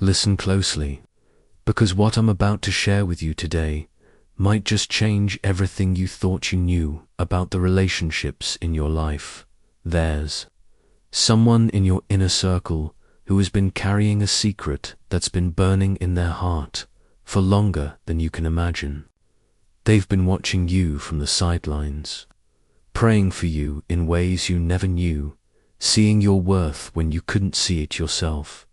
Listen closely, because what I'm about to share with you today might just change everything you thought you knew about the relationships in your life. There's someone in your inner circle who has been carrying a secret that's been burning in their heart for longer than you can imagine. They've been watching you from the sidelines, praying for you in ways you never knew, seeing your worth when you couldn't see it yourself.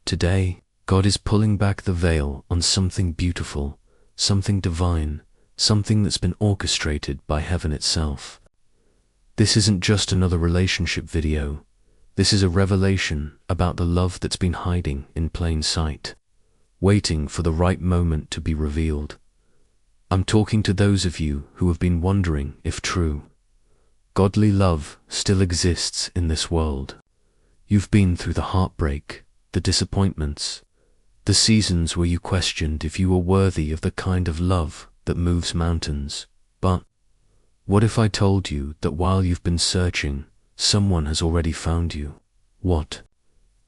Today, God is pulling back the veil on something beautiful, something divine, something that's been orchestrated by heaven itself. This isn't just another relationship video. This is a revelation about the love that's been hiding in plain sight, waiting for the right moment to be revealed. I'm talking to those of you who have been wondering if true, godly love still exists in this world. You've been through the heartbreak, the disappointments, the seasons where you questioned if you were worthy of the kind of love that moves mountains. But what if I told you that while you've been searching, someone has already found you? What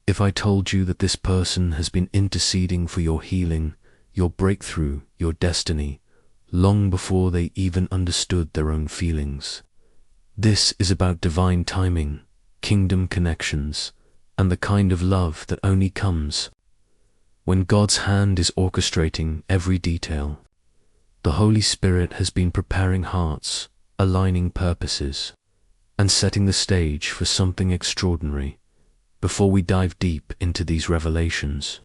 if I told you that this person has been interceding for your healing, your breakthrough, your destiny, long before they even understood their own feelings? This is about divine timing, kingdom connections, and the kind of love that only comes when God's hand is orchestrating every detail. The Holy Spirit has been preparing hearts, aligning purposes, and setting the stage for something extraordinary. Before we dive deep into these revelations,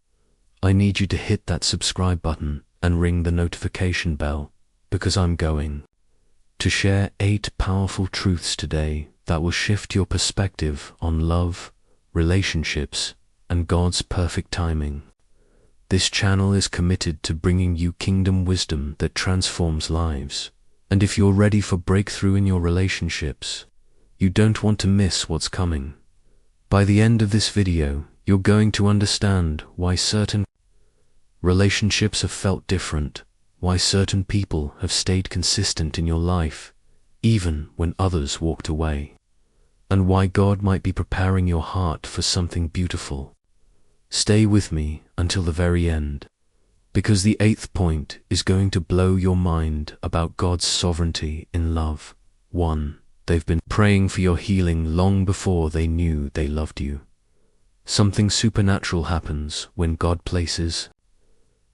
I need you to hit that subscribe button and ring the notification bell, because I'm going to share 8 powerful truths today that will shift your perspective on love, relationships, and God's perfect timing. This channel is committed to bringing you kingdom wisdom that transforms lives. And if you're ready for breakthrough in your relationships, you don't want to miss what's coming. By the end of this video, you're going to understand why certain relationships have felt different, why certain people have stayed consistent in your life, even when others walked away, and why God might be preparing your heart for something beautiful. Stay with me until the very end, because the 8th point is going to blow your mind about God's sovereignty in love. 1. They've been praying for your healing long before they knew they loved you. Something supernatural happens when God places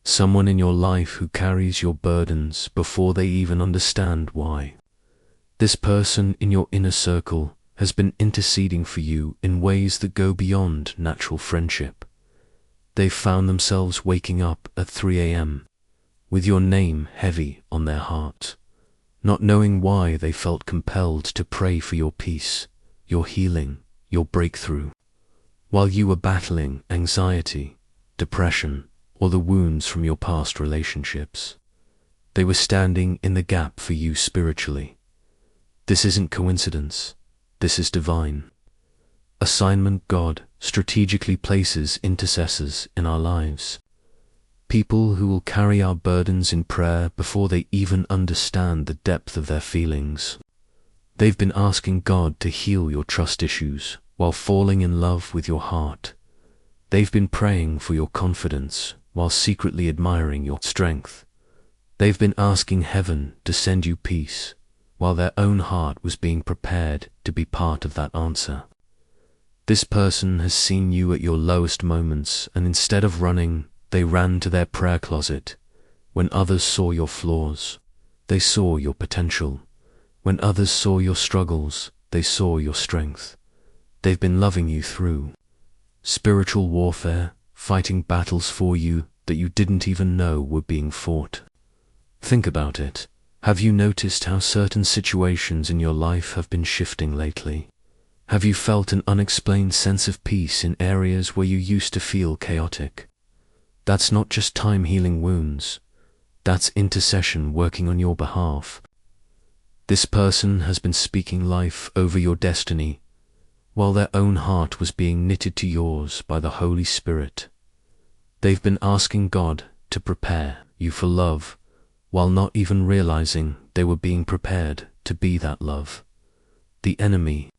someone in your life who carries your burdens before they even understand why. This person in your inner circle has been interceding for you in ways that go beyond natural friendship. They've found themselves waking up at 3 a.m. with your name heavy on their heart, not knowing why they felt compelled to pray for your peace, your healing, your breakthrough, while you were battling anxiety, depression, or the wounds from your past relationships. They were standing in the gap for you spiritually. This isn't coincidence. This is divine assignment. God strategically places intercessors in our lives, people who will carry our burdens in prayer before they even understand the depth of their feelings. They've been asking God to heal your trust issues while falling in love with your heart. They've been praying for your confidence while secretly admiring your strength. They've been asking heaven to send you peace while their own heart was being prepared to be part of that answer. This person has seen you at your lowest moments, and instead of running, they ran to their prayer closet. When others saw your flaws, they saw your potential. When others saw your struggles, they saw your strength. They've been loving you through spiritual warfare, fighting battles for you that you didn't even know were being fought. Think about it. Have you noticed how certain situations in your life have been shifting lately? Have you felt an unexplained sense of peace in areas where you used to feel chaotic? That's not just time healing wounds. That's intercession working on your behalf. This person has been speaking life over your destiny, while their own heart was being knitted to yours by the Holy Spirit. They've been asking God to prepare you for love, while not even realizing they were being prepared to be that love. The enemy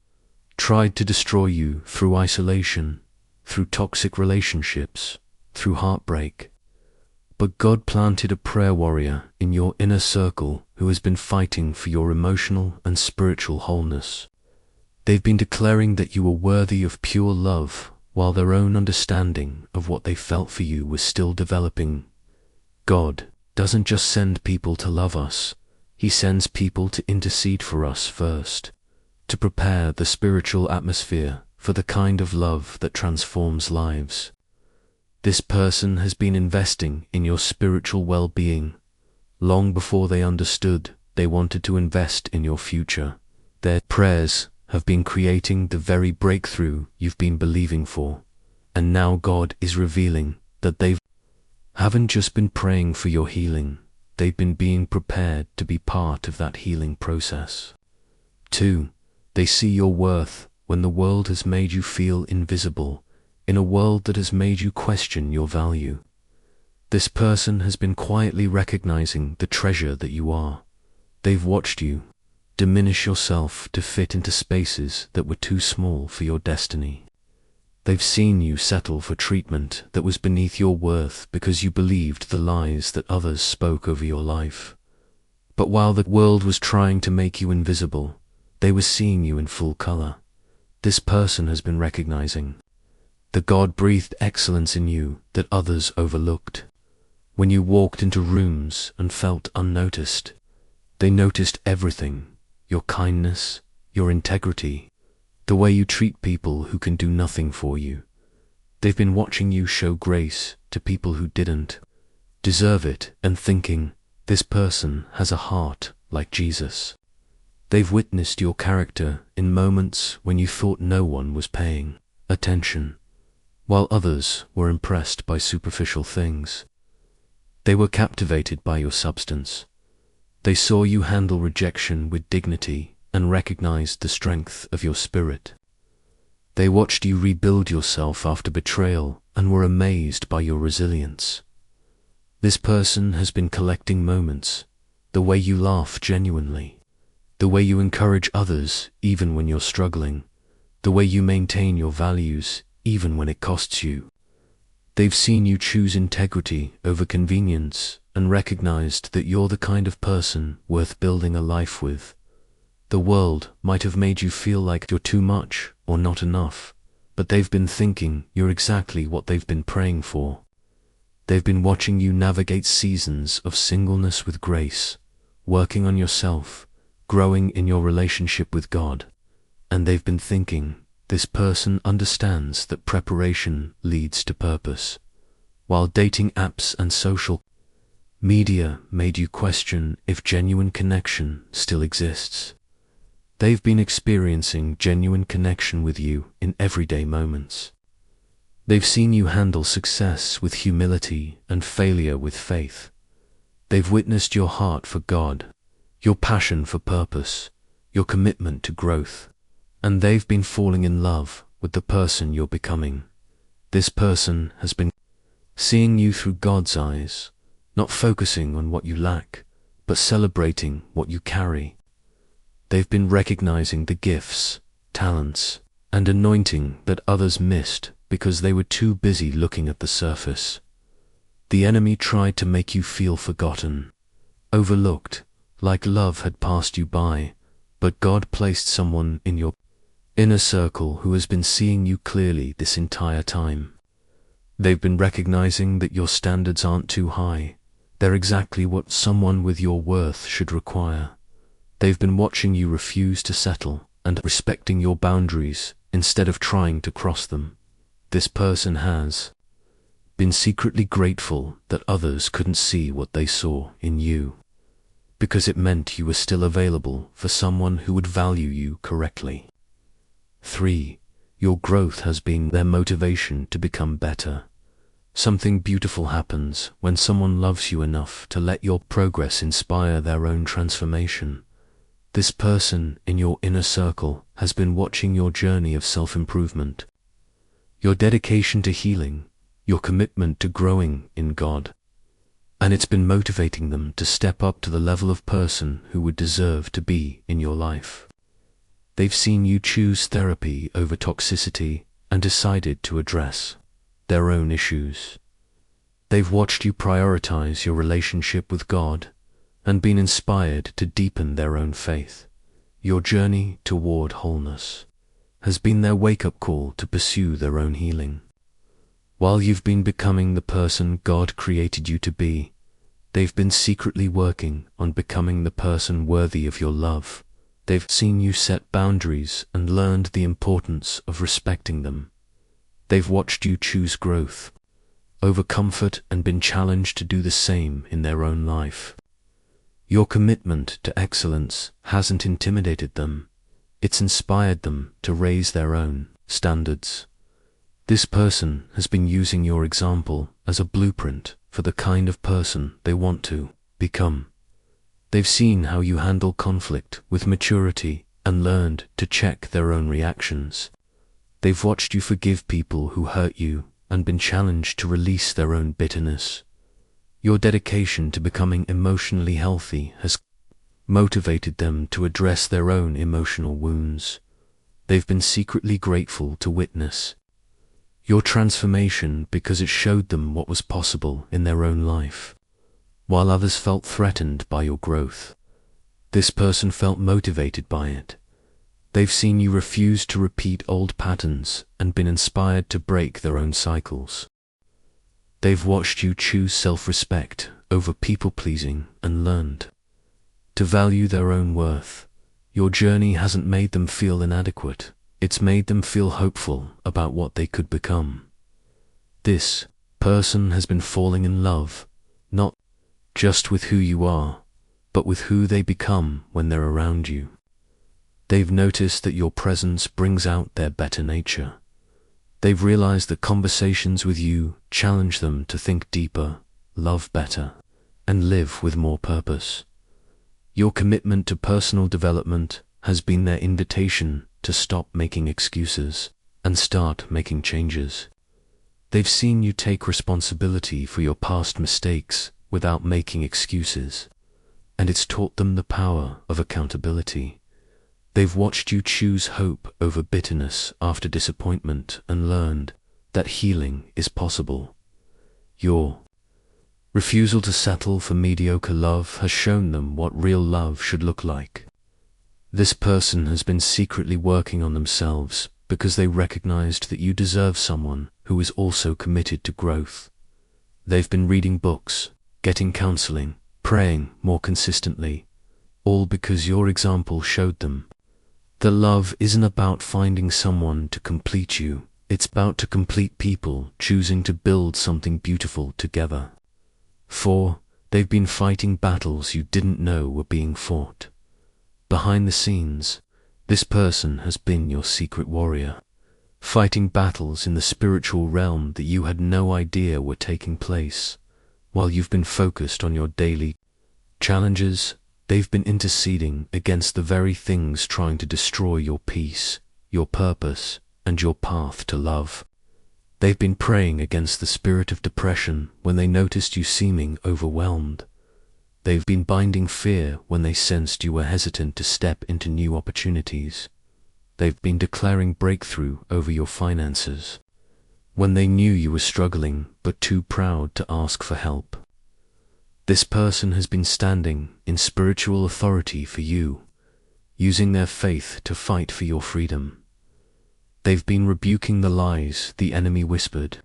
tried to destroy you through isolation, through toxic relationships, through heartbreak. But God planted a prayer warrior in your inner circle who has been fighting for your emotional and spiritual wholeness. They've been declaring that you were worthy of pure love, while their own understanding of what they felt for you was still developing. God doesn't just send people to love us, He sends people to intercede for us first, to prepare the spiritual atmosphere for the kind of love that transforms lives. This person has been investing in your spiritual well-being. Long before they understood, they wanted to invest in your future. Their prayers have been creating the very breakthrough you've been believing for. And now God is revealing that they haven't just been praying for your healing, they've been being prepared to be part of that healing process. 2. They see your worth when the world has made you feel invisible, in a world that has made you question your value. This person has been quietly recognizing the treasure that you are. They've watched you diminish yourself to fit into spaces that were too small for your destiny. They've seen you settle for treatment that was beneath your worth because you believed the lies that others spoke over your life. But while the world was trying to make you invisible, they were seeing you in full color. This person has been recognizing the God-breathed excellence in you that others overlooked. When you walked into rooms and felt unnoticed, they noticed everything: your kindness, your integrity, the way you treat people who can do nothing for you. They've been watching you show grace to people who didn't deserve it and thinking, this person has a heart like Jesus. They've witnessed your character in moments when you thought no one was paying attention, while others were impressed by superficial things. They were captivated by your substance. They saw you handle rejection with dignity and recognized the strength of your spirit. They watched you rebuild yourself after betrayal and were amazed by your resilience. This person has been collecting moments: the way you laugh genuinely, the way you encourage others even when you're struggling, the way you maintain your values even when it costs you. They've seen you choose integrity over convenience and recognized that you're the kind of person worth building a life with. The world might have made you feel like you're too much or not enough, but they've been thinking you're exactly what they've been praying for. They've been watching you navigate seasons of singleness with grace, working on yourself, growing in your relationship with God, and they've been thinking, this person understands that preparation leads to purpose. While dating apps and social media made you question if genuine connection still exists, they've been experiencing genuine connection with you in everyday moments. They've seen you handle success with humility and failure with faith. They've witnessed your heart for God, your passion for purpose, your commitment to growth, and they've been falling in love with the person you're becoming. This person has been seeing you through God's eyes, not focusing on what you lack, but celebrating what you carry. They've been recognizing the gifts, talents, and anointing that others missed because they were too busy looking at the surface. The enemy tried to make you feel forgotten, overlooked, like love had passed you by, but God placed someone in your inner circle who has been seeing you clearly this entire time. They've been recognizing that your standards aren't too high. They're exactly what someone with your worth should require. They've been watching you refuse to settle and respecting your boundaries instead of trying to cross them. This person has been secretly grateful that others couldn't see what they saw in you, because it meant you were still available for someone who would value you correctly. 3. Your growth has been their motivation to become better. Something beautiful happens when someone loves you enough to let your progress inspire their own transformation. This person in your inner circle has been watching your journey of self-improvement, your dedication to healing, your commitment to growing in God, and it's been motivating them to step up to the level of person who would deserve to be in your life. They've seen you choose therapy over toxicity and decided to address their own issues. They've watched you prioritize your relationship with God and been inspired to deepen their own faith. Your journey toward wholeness has been their wake-up call to pursue their own healing. While you've been becoming the person God created you to be, they've been secretly working on becoming the person worthy of your love. They've seen you set boundaries and learned the importance of respecting them. They've watched you choose growth over comfort and been challenged to do the same in their own life. Your commitment to excellence hasn't intimidated them, it's inspired them to raise their own standards. This person has been using your example as a blueprint for the kind of person they want to become. They've seen how you handle conflict with maturity and learned to check their own reactions. They've watched you forgive people who hurt you and been challenged to release their own bitterness. Your dedication to becoming emotionally healthy has motivated them to address their own emotional wounds. They've been secretly grateful to witness your transformation because it showed them what was possible in their own life. While others felt threatened by your growth, this person felt motivated by it. They've seen you refuse to repeat old patterns and been inspired to break their own cycles. They've watched you choose self-respect over people-pleasing and learned to value their own worth. Your journey hasn't made them feel inadequate, it's made them feel hopeful about what they could become. This person has been falling in love, not just with who you are, but with who they become when they're around you. They've noticed that your presence brings out their better nature. They've realized that conversations with you challenge them to think deeper, love better, and live with more purpose. Your commitment to personal development has been their invitation to stop making excuses and start making changes. They've seen you take responsibility for your past mistakes without making excuses, and it's taught them the power of accountability. They've watched you choose hope over bitterness after disappointment and learned that healing is possible. Your refusal to settle for mediocre love has shown them what real love should look like. This person has been secretly working on themselves because they recognized that you deserve someone who is also committed to growth. They've been reading books, getting counseling, praying more consistently, all because your example showed them that love isn't about finding someone to complete you, it's about to complete people choosing to build something beautiful together. 4. They've been fighting battles you didn't know were being fought. Behind the scenes, this person has been your secret warrior, fighting battles in the spiritual realm that you had no idea were taking place. While you've been focused on your daily challenges, they've been interceding against the very things trying to destroy your peace, your purpose, and your path to love. They've been praying against the spirit of depression when they noticed you seeming overwhelmed. They've been binding fear when they sensed you were hesitant to step into new opportunities. They've been declaring breakthrough over your finances when they knew you were struggling but too proud to ask for help. This person has been standing in spiritual authority for you, using their faith to fight for your freedom. They've been rebuking the lies the enemy whispered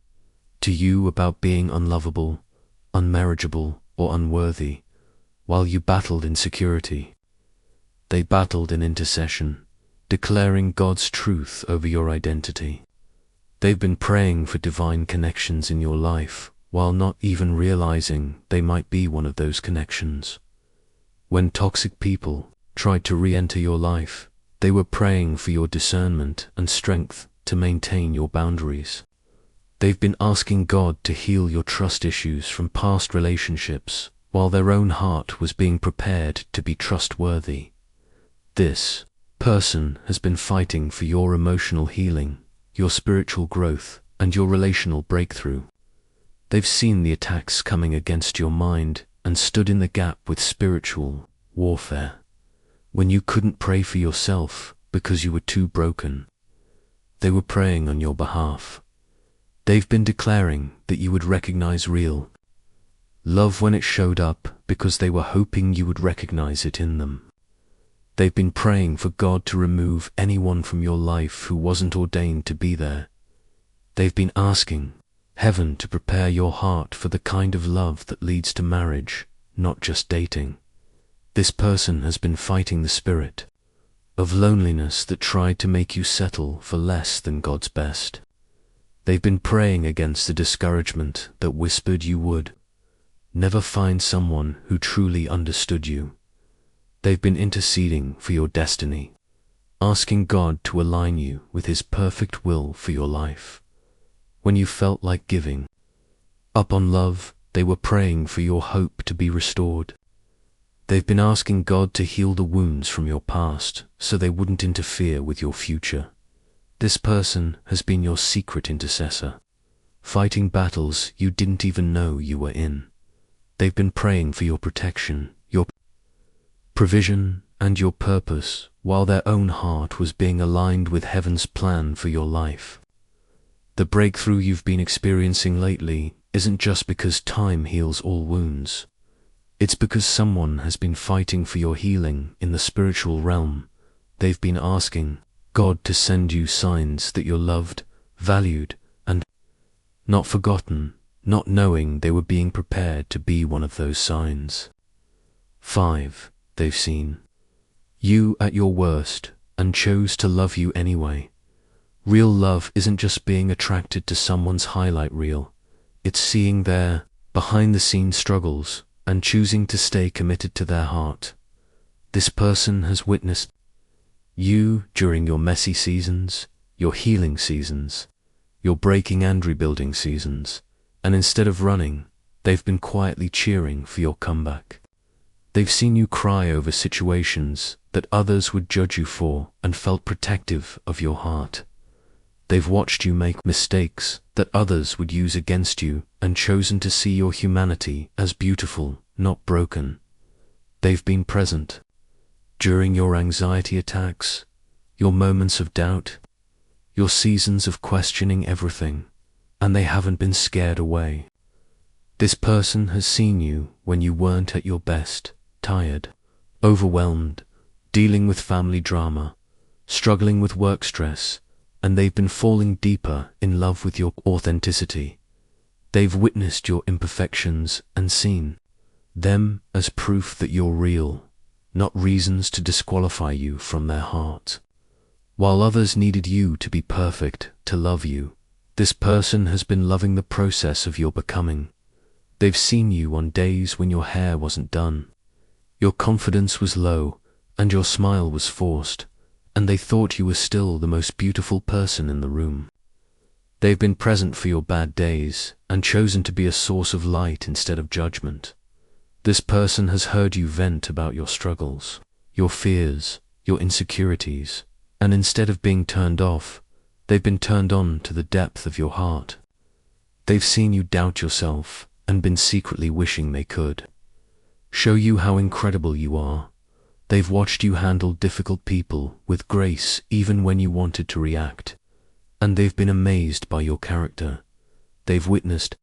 to you about being unlovable, unmarriageable, or unworthy, while you battled insecurity. They battled in intercession, declaring God's truth over your identity. They've been praying for divine connections in your life, while not even realizing they might be one of those connections. When toxic people tried to re-enter your life, they were praying for your discernment and strength to maintain your boundaries. They've been asking God to heal your trust issues from past relationships, while their own heart was being prepared to be trustworthy. This person has been fighting for your emotional healing, your spiritual growth, and your relational breakthrough. They've seen the attacks coming against your mind and stood in the gap with spiritual warfare. When you couldn't pray for yourself because you were too broken, they were praying on your behalf. They've been declaring that you would recognize real love when it showed up because they were hoping you would recognize it in them. They've been praying for God to remove anyone from your life who wasn't ordained to be there. They've been asking heaven to prepare your heart for the kind of love that leads to marriage, not just dating. This person has been fighting the spirit of loneliness that tried to make you settle for less than God's best. They've been praying against the discouragement that whispered you would never find someone who truly understood you. They've been interceding for your destiny, asking God to align you with His perfect will for your life. When you felt like giving up on love, they were praying for your hope to be restored. They've been asking God to heal the wounds from your past so they wouldn't interfere with your future. This person has been your secret intercessor, fighting battles you didn't even know you were in. They've been praying for your protection, your provision, and your purpose while their own heart was being aligned with heaven's plan for your life. The breakthrough you've been experiencing lately isn't just because time heals all wounds. It's because someone has been fighting for your healing in the spiritual realm. They've been asking God to send you signs that you're loved, valued, and not forgotten, not knowing they were being prepared to be one of those signs. 5. They've seen you at your worst and chose to love you anyway. Real love isn't just being attracted to someone's highlight reel. It's seeing their behind-the-scenes struggles and choosing to stay committed to their heart. This person has witnessed you during your messy seasons, your healing seasons, your breaking and rebuilding seasons, and instead of running, they've been quietly cheering for your comeback. They've seen you cry over situations that others would judge you for and felt protective of your heart. They've watched you make mistakes that others would use against you and chosen to see your humanity as beautiful, not broken. They've been present during your anxiety attacks, your moments of doubt, your seasons of questioning everything, and they haven't been scared away. This person has seen you when you weren't at your best, tired, overwhelmed, dealing with family drama, struggling with work stress, and they've been falling deeper in love with your authenticity. They've witnessed your imperfections and seen them as proof that you're real, not reasons to disqualify you from their heart. While others needed you to be perfect to love you, this person has been loving the process of your becoming. They've seen you on days when your hair wasn't done, your confidence was low, and your smile was forced, and they thought you were still the most beautiful person in the room. They've been present for your bad days and chosen to be a source of light instead of judgment. This person has heard you vent about your struggles, your fears, your insecurities, and instead of being turned off, they've been turned on to the depth of your heart. They've seen you doubt yourself and been secretly wishing they could show you how incredible you are. They've watched you handle difficult people with grace even when you wanted to react, and they've been amazed by your character. They've witnessed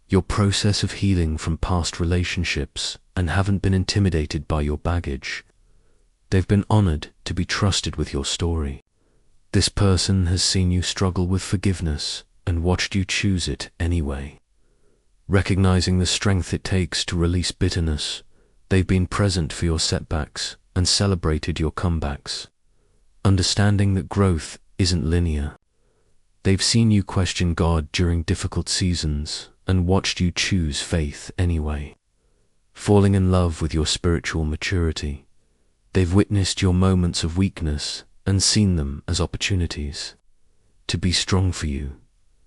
your process of healing from past relationships and haven't been intimidated by your baggage. They've been honored to be trusted with your story. This person has seen you struggle with forgiveness and watched you choose it anyway. Recognizing the strength it takes to release bitterness, they've been present for your setbacks and celebrated your comebacks. Understanding that growth isn't linear, they've seen you question God during difficult seasons and watched you choose faith anyway. Falling in love with your spiritual maturity, they've witnessed your moments of weakness and seen them as opportunities to be strong for you.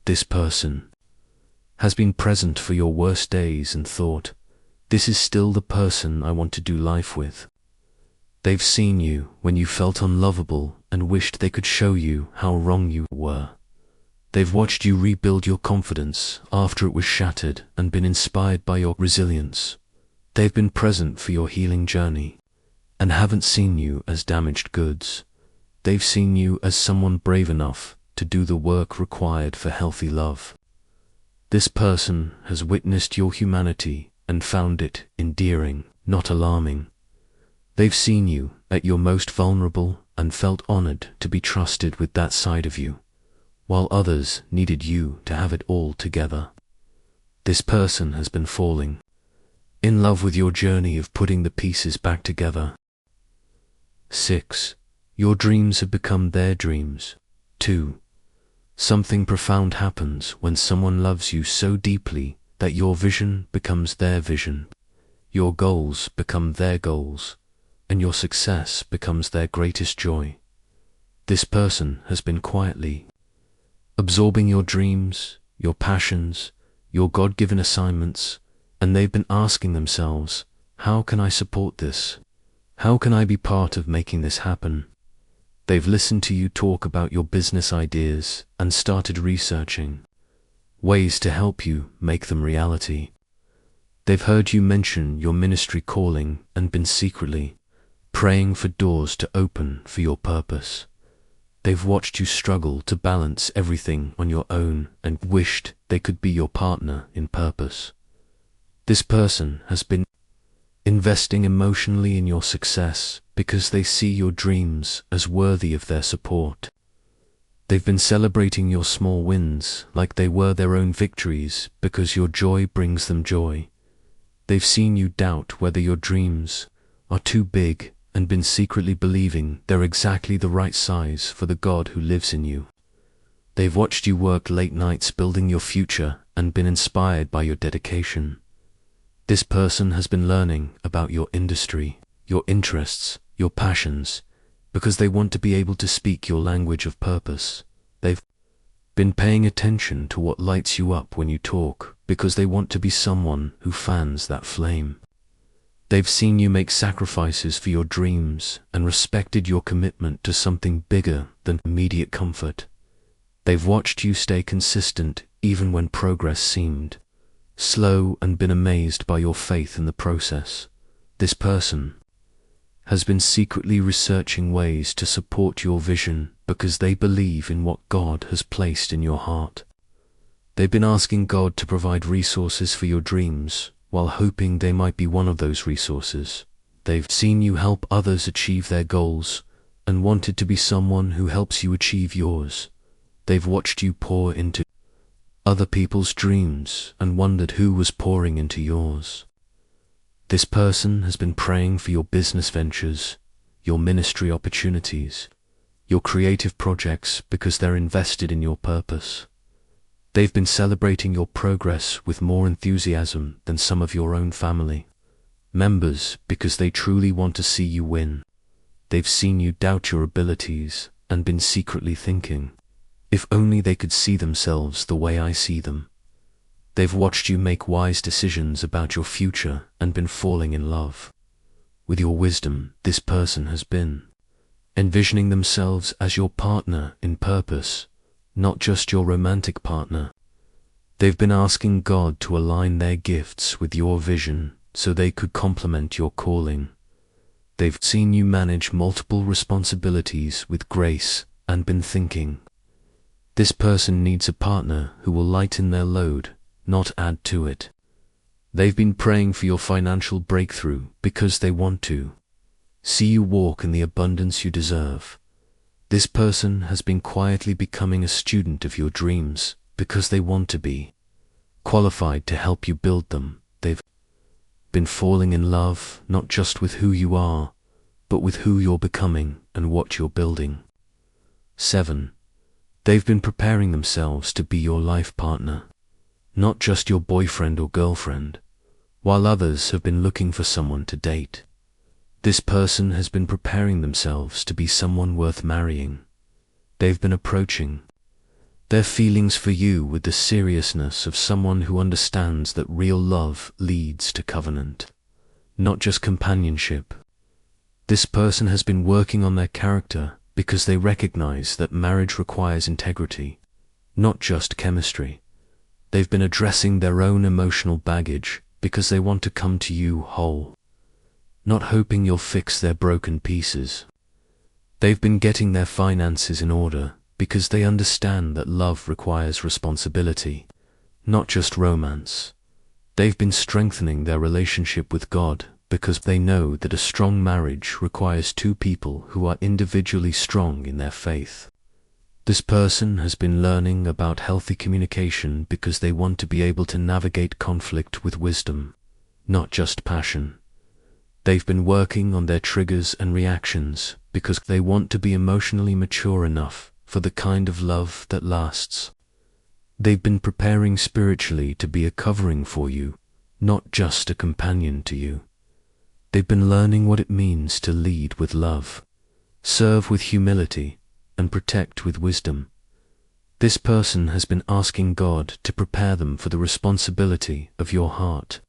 This person has been present for your worst days and thought, this is still the person I want to do life with. They've seen you when you felt unlovable and wished they could show you how wrong you were. They've watched you rebuild your confidence after it was shattered and been inspired by your resilience. They've been present for your healing journey and haven't seen you as damaged goods. They've seen you as someone brave enough to do the work required for healthy love. This person has witnessed your humanity and found it endearing, not alarming. They've seen you at your most vulnerable and felt honored to be trusted with that side of you, while others needed you to have it all together. This person has been falling in love with your journey of putting the pieces back together. 6. Your dreams have become their dreams. 2. Something profound happens when someone loves you so deeply that your vision becomes their vision, your goals become their goals, and your success becomes their greatest joy. This person has been quietly absorbing your dreams, your passions, your God-given assignments, and they've been asking themselves, how can I support this? How can I be part of making this happen? They've listened to you talk about your business ideas and started researching ways to help you make them reality. They've heard you mention your ministry calling and been secretly praying for doors to open for your purpose. They've watched you struggle to balance everything on your own and wished they could be your partner in purpose. This person has been investing emotionally in your success because they see your dreams as worthy of their support. They've been celebrating your small wins like they were their own victories because your joy brings them joy. They've seen you doubt whether your dreams are too big and been secretly believing they're exactly the right size for the God who lives in you. They've watched you work late nights building your future and been inspired by your dedication. This person has been learning about your industry, your interests, your passions, because they want to be able to speak your language of purpose. They've been paying attention to what lights you up when you talk, because they want to be someone who fans that flame. They've seen you make sacrifices for your dreams and respected your commitment to something bigger than immediate comfort. They've watched you stay consistent even when progress seemed slow and been amazed by your faith in the process. This person has been secretly researching ways to support your vision because they believe in what God has placed in your heart. They've been asking God to provide resources for your dreams while hoping they might be one of those resources. They've seen you help others achieve their goals and wanted to be someone who helps you achieve yours. They've watched you pour into other people's dreams and wondered who was pouring into yours. This person has been praying for your business ventures, your ministry opportunities, your creative projects because they're invested in your purpose. They've been celebrating your progress with more enthusiasm than some of your own family members because they truly want to see you win. They've seen you doubt your abilities and been secretly thinking, if only they could see themselves the way I see them. They've watched you make wise decisions about your future and been falling in love with your wisdom. This person has been envisioning themselves as your partner in purpose, not just your romantic partner. They've been asking God to align their gifts with your vision so they could complement your calling. They've seen you manage multiple responsibilities with grace and been thinking, this person needs a partner who will lighten their load, not add to it. They've been praying for your financial breakthrough because they want to see you walk in the abundance you deserve. This person has been quietly becoming a student of your dreams because they want to be qualified to help you build them. They've been falling in love not just with who you are, but with who you're becoming and what you're building. 7. They've been preparing themselves to be your life partner, not just your boyfriend or girlfriend, while others have been looking for someone to date. This person has been preparing themselves to be someone worth marrying. They've been approaching their feelings for you with the seriousness of someone who understands that real love leads to covenant, not just companionship. This person has been working on their character because they recognize that marriage requires integrity, not just chemistry. They've been addressing their own emotional baggage because they want to come to you whole, not hoping you'll fix their broken pieces. They've been getting their finances in order because they understand that love requires responsibility, not just romance. They've been strengthening their relationship with God because they know that a strong marriage requires two people who are individually strong in their faith. This person has been learning about healthy communication because they want to be able to navigate conflict with wisdom, not just passion. They've been working on their triggers and reactions because they want to be emotionally mature enough for the kind of love that lasts. They've been preparing spiritually to be a covering for you, not just a companion to you. They've been learning what it means to lead with love, serve with humility, and protect with wisdom. This person has been asking God to prepare them for the responsibility of your heart,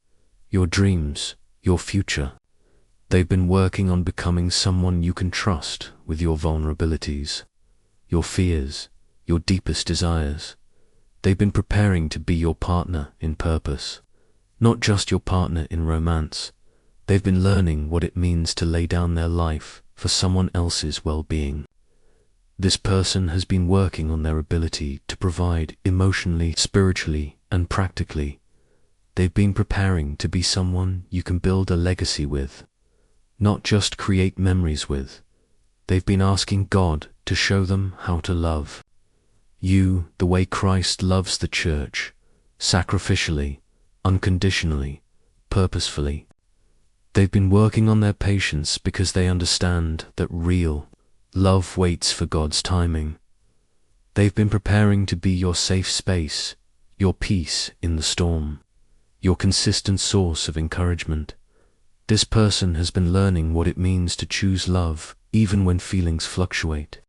your dreams, your future. They've been working on becoming someone you can trust with your vulnerabilities, your fears, your deepest desires. They've been preparing to be your partner in purpose, not just your partner in romance. They've been learning what it means to lay down their life for someone else's well-being. This person has been working on their ability to provide emotionally, spiritually, and practically. They've been preparing to be someone you can build a legacy with, not just create memories with. They've been asking God to show them how to love you the way Christ loves the church, sacrificially, unconditionally, purposefully. They've been working on their patience because they understand that real love waits for God's timing. They've been preparing to be your safe space, your peace in the storm, your consistent source of encouragement. This person has been learning what it means to choose love even when feelings fluctuate.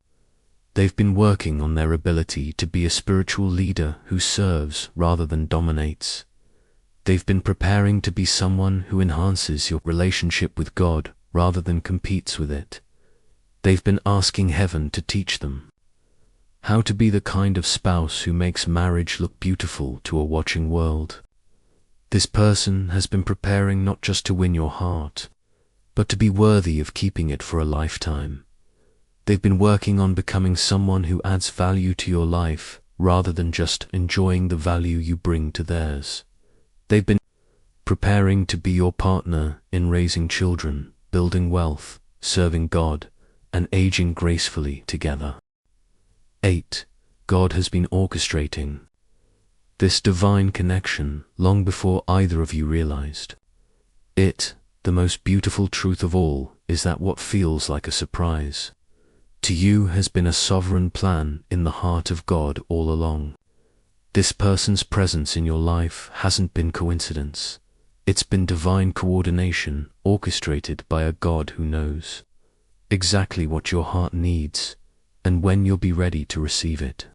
They've been working on their ability to be a spiritual leader who serves rather than dominates. They've been preparing to be someone who enhances your relationship with God rather than competes with it. They've been asking heaven to teach them how to be the kind of spouse who makes marriage look beautiful to a watching world. This person has been preparing not just to win your heart, but to be worthy of keeping it for a lifetime. They've been working on becoming someone who adds value to your life rather than just enjoying the value you bring to theirs. They've been preparing to be your partner in raising children, building wealth, serving God, and aging gracefully together. 8. God has been orchestrating this divine connection long before either of you realized it. The most beautiful truth of all is that what feels like a surprise to you has been a sovereign plan in the heart of God all along. This person's presence in your life hasn't been coincidence. It's been divine coordination orchestrated by a God who knows exactly what your heart needs and when you'll be ready to receive it.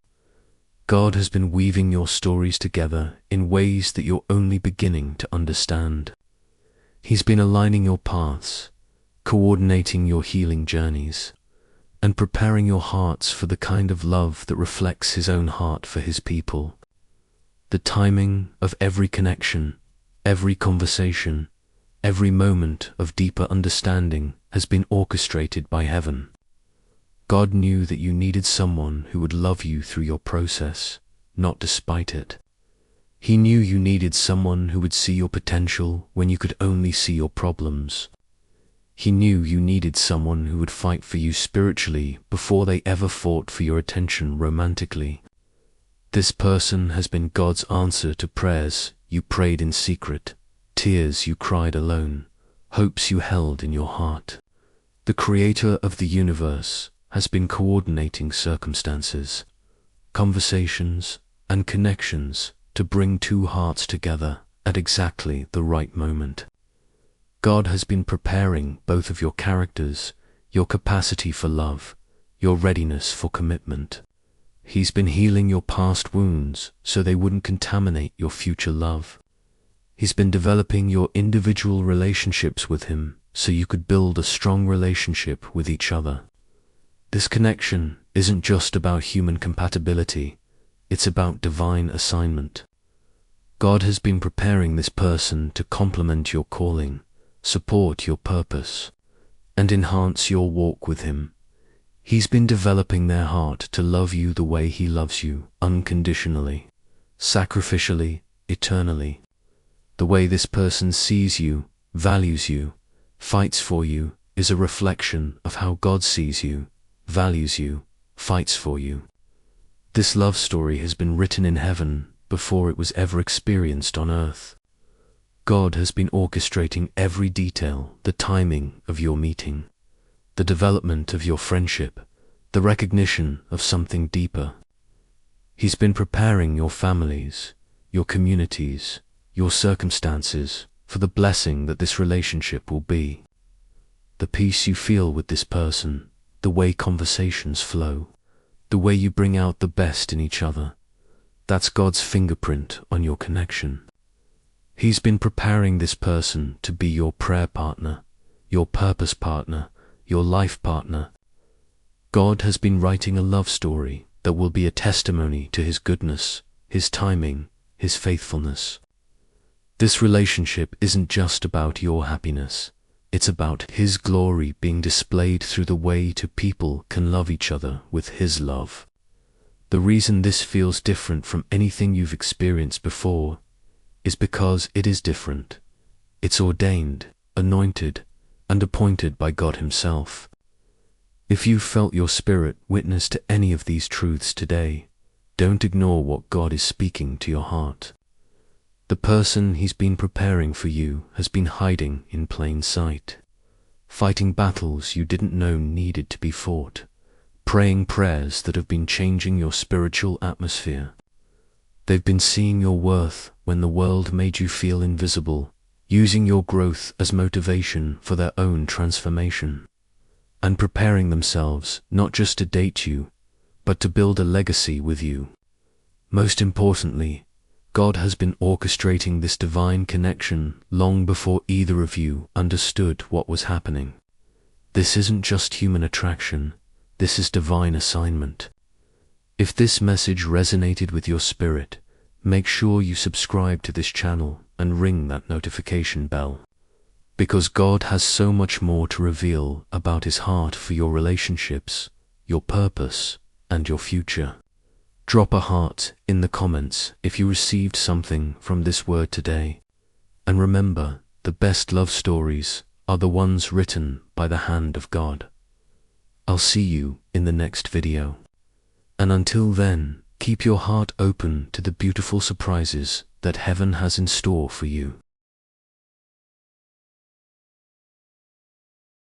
God has been weaving your stories together in ways that you're only beginning to understand. He's been aligning your paths, coordinating your healing journeys, and preparing your hearts for the kind of love that reflects His own heart for His people. The timing of every connection, every conversation, every moment of deeper understanding has been orchestrated by heaven. God knew that you needed someone who would love you through your process, not despite it. He knew you needed someone who would see your potential when you could only see your problems. He knew you needed someone who would fight for you spiritually before they ever fought for your attention romantically. This person has been God's answer to prayers you prayed in secret, tears you cried alone, hopes you held in your heart. The Creator of the universe has been coordinating circumstances, conversations, and connections to bring two hearts together at exactly the right moment. God has been preparing both of your characters, your capacity for love, your readiness for commitment. He's been healing your past wounds so they wouldn't contaminate your future love. He's been developing your individual relationships with Him so you could build a strong relationship with each other. This connection isn't just about human compatibility, it's about divine assignment. God has been preparing this person to complement your calling, support your purpose, and enhance your walk with Him. He's been developing their heart to love you the way He loves you, unconditionally, sacrificially, eternally. The way this person sees you, values you, fights for you, is a reflection of how God sees you, values you, fights for you. This love story has been written in heaven before it was ever experienced on earth. God has been orchestrating every detail, the timing of your meeting, the development of your friendship, the recognition of something deeper. He's been preparing your families, your communities, your circumstances for the blessing that this relationship will be. The peace you feel with this person, the way conversations flow, the way you bring out the best in each other, that's God's fingerprint on your connection. He's been preparing this person to be your prayer partner, your purpose partner, your life partner. God has been writing a love story that will be a testimony to His goodness, His timing, His faithfulness. This relationship isn't just about your happiness. It's about His glory being displayed through the way two people can love each other with His love. The reason this feels different from anything you've experienced before is because it is different. It's ordained, anointed, and appointed by God Himself. If you felt your spirit witness to any of these truths today, don't ignore what God is speaking to your heart. The person He's been preparing for you has been hiding in plain sight, fighting battles you didn't know needed to be fought, praying prayers that have been changing your spiritual atmosphere. They've been seeing your worth when the world made you feel invisible, using your growth as motivation for their own transformation, and preparing themselves not just to date you, but to build a legacy with you. Most importantly, God has been orchestrating this divine connection long before either of you understood what was happening. This isn't just human attraction, this is divine assignment. If this message resonated with your spirit, make sure you subscribe to this channel and ring that notification bell. Because God has so much more to reveal about His heart for your relationships, your purpose, and your future. Drop a heart in the comments if you received something from this word today. And remember, the best love stories are the ones written by the hand of God. I'll see you in the next video. And until then, keep your heart open to the beautiful surprises that heaven has in store for you.